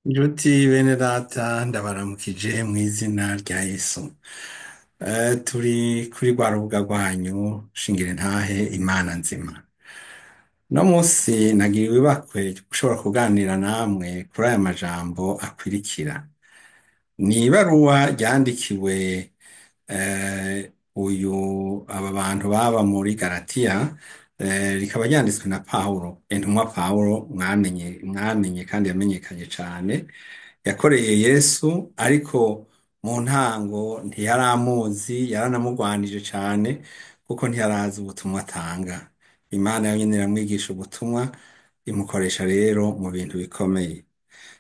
Njuti bene data ndabaramukije mu izina rya Yesu. Turi kuri rwa rubuga rwanyu shingire ntahe Imana nzima. No musi nagiriwe ibakwe gushobora kuganira namwe kuri aya majambo akwirikira. Ni ibaruwa ryandikiwe aba bantu baba muri Galatiya, rikaba ryanditswe na Pawulo, intumwa Pawulo mwamenye kandi yamenyekanye cane, yakoreye Yesu ariko mu ntango ntiyari amuzi, yaranamugwanije cane kuko ntiyarazi ubutumwa atanga. Imana yonyene iramwigisha ubutumwa, imukoresha rero mu bintu bikomeye.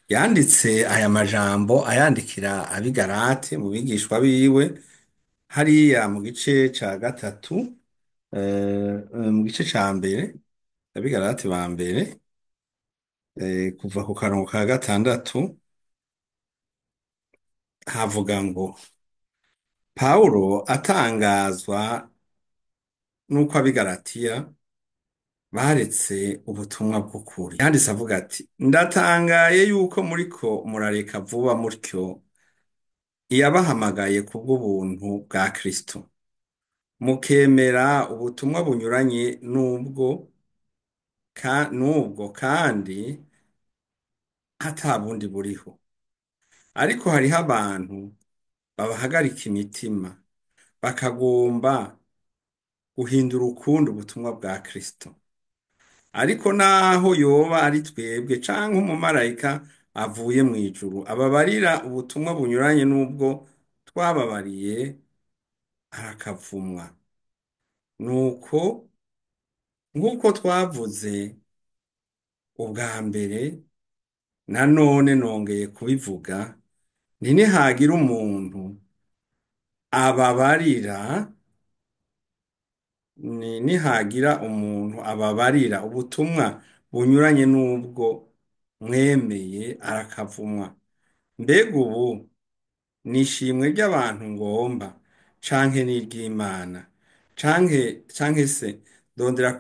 Yanditse aya majambo ayandikira ab'i Galati mu bigishwa biwe, hariya mu gice ca gatatu, mu gice ca mbere, ab'i Galati ba mbere, kuva ku karongo ka gatandatu, havuga ngo Pawulo atangazwa n'uko ab'i Galatiya baretse ubutumwa bw'ukuri. Yanditse avuga ati, ndatangaye yuko muriko murareka vuba mutyo iyabahamagaye kubw'ubuntu bwa Kristo, mukemera ubutumwa bunyuranye n'ubwo kandi ata bundi buriho. Ariko hariho abantu babahagarika imitima, bakagomba guhindura ukundi ubutumwa bwa Kristo. Ariko naho yoba ari twebwe canke umumarayika avuye mw'ijuru ababarira ubutumwa bunyuranye n'ubwo twababariye, arakavumwa. Nuko nk'uko twavuze ubwa mbere, nanone nongeye kubivuga, nihagira umuntu ababarira ubutumwa bunyuranye n'ubwo mwemeye, arakavumwa. Mbega ubu ni ishimwe ry'abantu ngomba canke n'iry'Imana? Canke se ndondera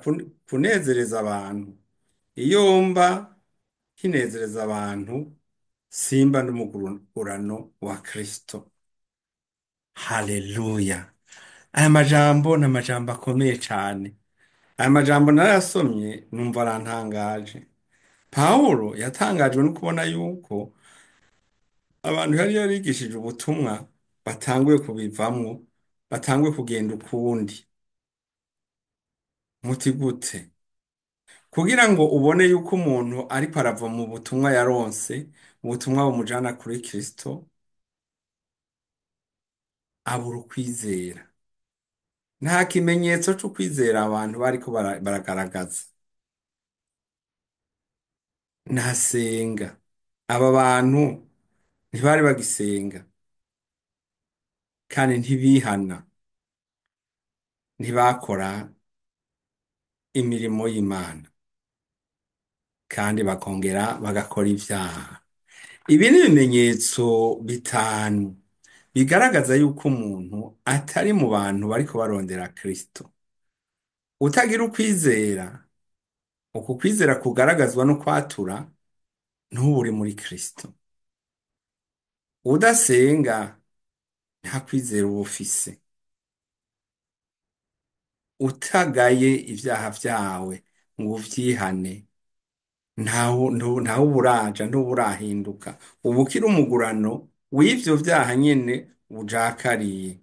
kunezereza abantu? Iyo mba kinezereza abantu, simba n'umugurano wa Kristo. Haleluya! Aya majambo ni amajambo akomeye cane. Aya majambo narayasomye numva arantangaje. Pawulo yatangajwe no kubona yuko abantu yari yarigishije ubutumwa batanguye kubivamwo, batanguye kugenda ukundi. Muti gute? Kugira ngo ubone yuko umuntu ariko arava mu butumwa yaronse, ubutumwa bumujana kuri Kristo, abura ukwizera. Nta kimenyetso c'ukwizera abantu bariko baragaragaza. Ntasenga. Aba bantu ntibari bagisenga kandi ntibihana, ntibakora imirimo y'Imana kandi bakongera bagakora ivyaha. Ibi ni ibimenyetso bitanu bigaragaza yuko umuntu atari mu bantu bariko barondera Kristo. Utagira ukwizera, uku kwizera kugaragazwa no kwatura, ntuba uri muri Kristo. Udasenga nta kwizera uba ufise. Utagaye ivyaha vyawe ngo uvyihane, ntawe uburaja, ntuba urahinduka. Uba ukiri umugurano w'ivyo vyaha nyene ujakariye.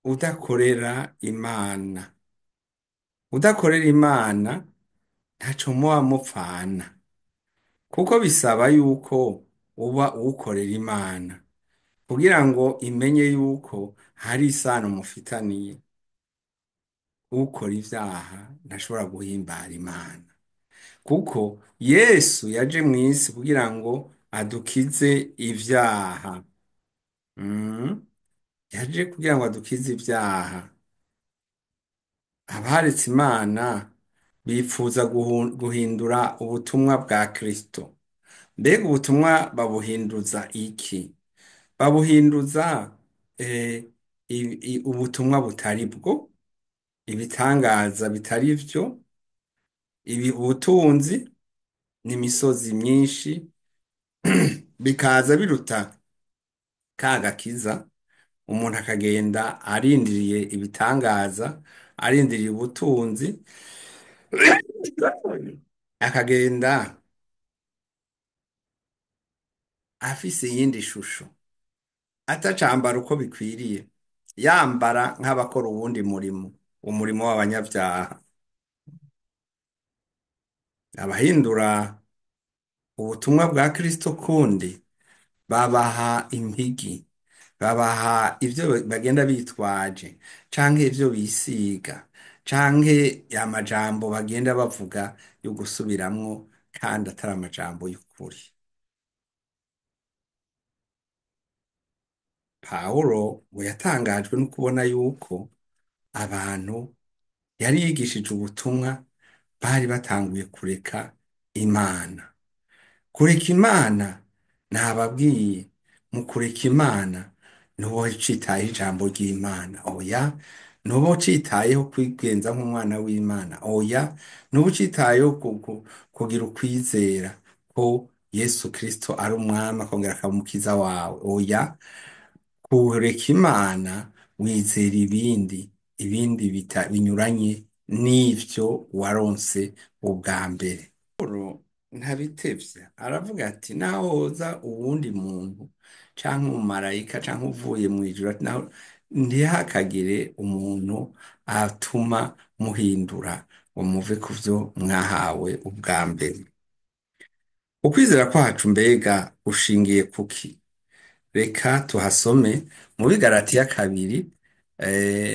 Udakorera Imana ntaco muba mupfana, kuko bisaba yuko uba uwukorera Imana kugira ngo imenye yuko hari isano mufitaniye. Ukora ivyaha ntashobora guhimbara Imana, kuko Yesu yaje mw'isi kugira ngo adukize ivyaha. Yaje kugira ngo adukize ivyaha. Abaretse Imana bipfuza guhindura ubutumwa bwa Kristo. Mbega ubutumwa babuhinduza iki? Babuhinduza ubutumwa butari bwo, ibitangaza bitari vyo, ubutunzi, n'imisozi myinshi bikaza biruta ka gakiza umuntu akagenda arindiriye ibitangaza, arindiriye ubutunzi, akagenda afise iyindi shusho, atacambara uko bikwiriye, yambara nk'abakora uwundi murimo, umurimo w'abanyabyaha. Abahindura ubutumwa bwa Kristo kundi babaha impigi, babaha ivyo bagenda bitwaje, canke ivyo bisiga, canke amajambo bagenda bavuga yo gusubiramwo kandi atari amajambo y'ukuri. Pawulo ngo yatangajwe no kubona yuko abantu yari yigishije ubutumwa bari batanguye kureka Imana. Kureka Imana ntababwiye mu kureka Imana ntuba citayeho ijambo ry'Imana, oya. Ntuba ucitayeho kwigenza nk'umwana w'Imana, oya. Ntuba ucitayeho kugira ukwizera ko Yesu Kristo ari umwami akongera akaba umukiza wawe, oya. Kureka Imana wizera ibindi binyuranye n'ivyo waronse ubwa mbere. Pawulo ntabitevya aravuga ati naho hoza uwundi muntu canke umumarayika canke uvuye mw'ijuru, ati naho ntihakagire umuntu atuma muhindura ngo muve ku vyo mwahawe ubwa mbere. Ukwizera kwacu mbega gushingiye kuki? Reka tuhasome mu Bigalatiya kabiri,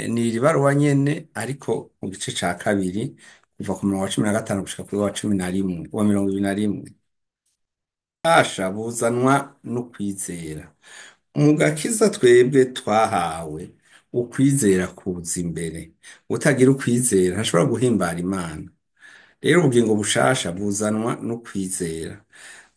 ni iri baruwa nyene ariko mu gice ca kabiri kuva ku murongo wa 15 gushika kuri wa 11 wa 21. Ububasha buzanwa no kwizera. Mu gakiza twebwe twahawe, ukwizera kuza imbere. Utagira ukwizera ntashobora guhimbara Imana. Rero ubugingo bushasha buzanwa no kwizera.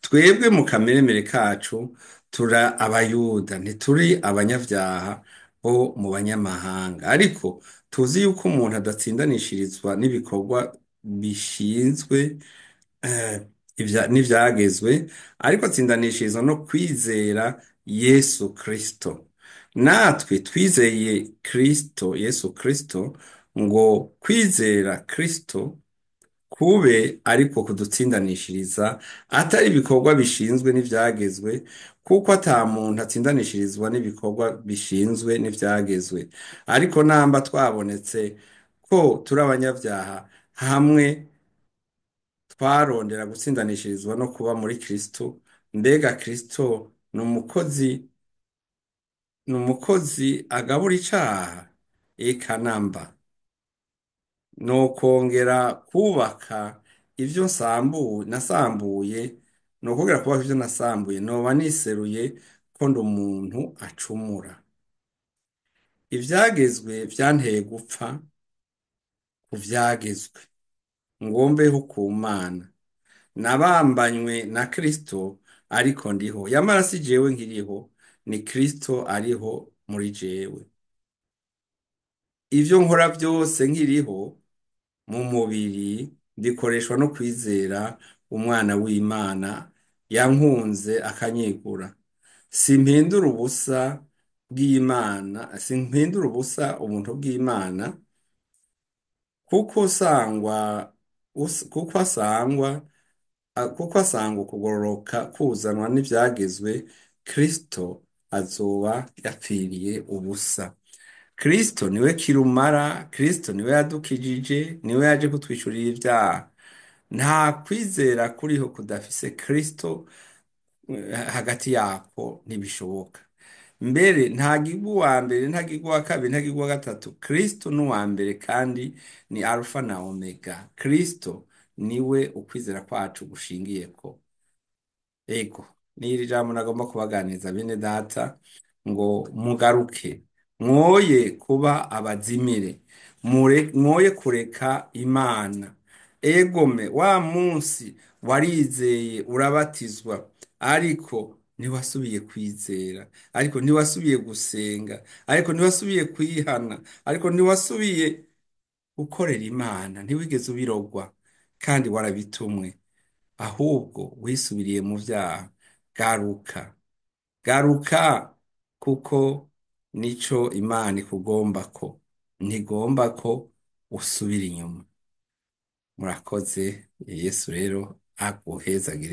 Twebwe mu kameremere kacu turi abayuda, ntituri abanyavyaha bo mu banyamahanga, ariko tuzi yuko umuntu adatsindanishirizwa n'ibikorwa bishinzwe n'ivyagezwe, ariko atsindanishirizwa no kwizera Yesu Kristo. Natwe twizeye Kristo, Yesu Kristo, ngo kwizera Kristo kube ariko kudutsindanishiriza, atari ibikorwa bishinzwe n'ivyagezwe, kuko ata muntu atsindanishirizwa n'ibikorwa bishinzwe n'ivyagezwe. Ariko namba twabonetse ko turi abanyavyaha, hamwe twarondera gutsindanishirizwa no kuba muri Kristo, mbega Kristo ni umukozi agabura icaha? Eka namba. Nokongera kubaka ivyo nasambuye, nokongera kubaka ivyo nasambuye, noba niseruye ko ndi umuntu acumura. Ivyagezwe vyanteye gupfa ku vyagezwe, ngombeho ku Mana. Nabambanywe na Kristo, ariko ndiho. Yamara si jewe nkiriho, ni Kristo ariho muri jewe. Ivyo nkora vyose nkiriho mu mubiri bikoreshwa no kwizera umwana w'Imana yankunze akanyigura. Simpindura ubusa bw'Imana, simpindura ubusa ubuntu bw'Imana, kuko asangwa ukugororoka kuzanwa n'ivyagezwe, Kristo azoba yapfiriye ubusa. Kristo niwe kirumara, Kristo niwe yadukijije, niwe yaje kutwicurira ivyaha. Nta kwizera kuriho kudafise Kristo, hagati yako ntibishoboka. Mbere ntagirwa uwa mbere, ntagirwa uwa kabiri, ntagirwa uwa gatatu. Kristo ni uwa mbere kandi ni Alfa na Omega. Kristo niwe ukwizera kwacu gushingiyeko. Ego, n'iri jambo nagomba kubaganiriza bene data, ngo mugaruke, mwoye kuba abazimire, mwoye kureka Imana. Egome, wa munsi warizeye urabatizwa, ariko ntiwasubiye kwizera, ariko ntiwasubiye gusenga, ariko ntiwasubiye kwihana, ariko ntiwasubiye gukorera Imana, ntiwigeze ubirogwa kandi warabitumwe. ahubwo wisubiriye mu vyaha, garuka, garuka, kuko nico Imana ikugombako, ntigomba ko usubira inyuma. Murakoze, Yesu rero aguhezagire.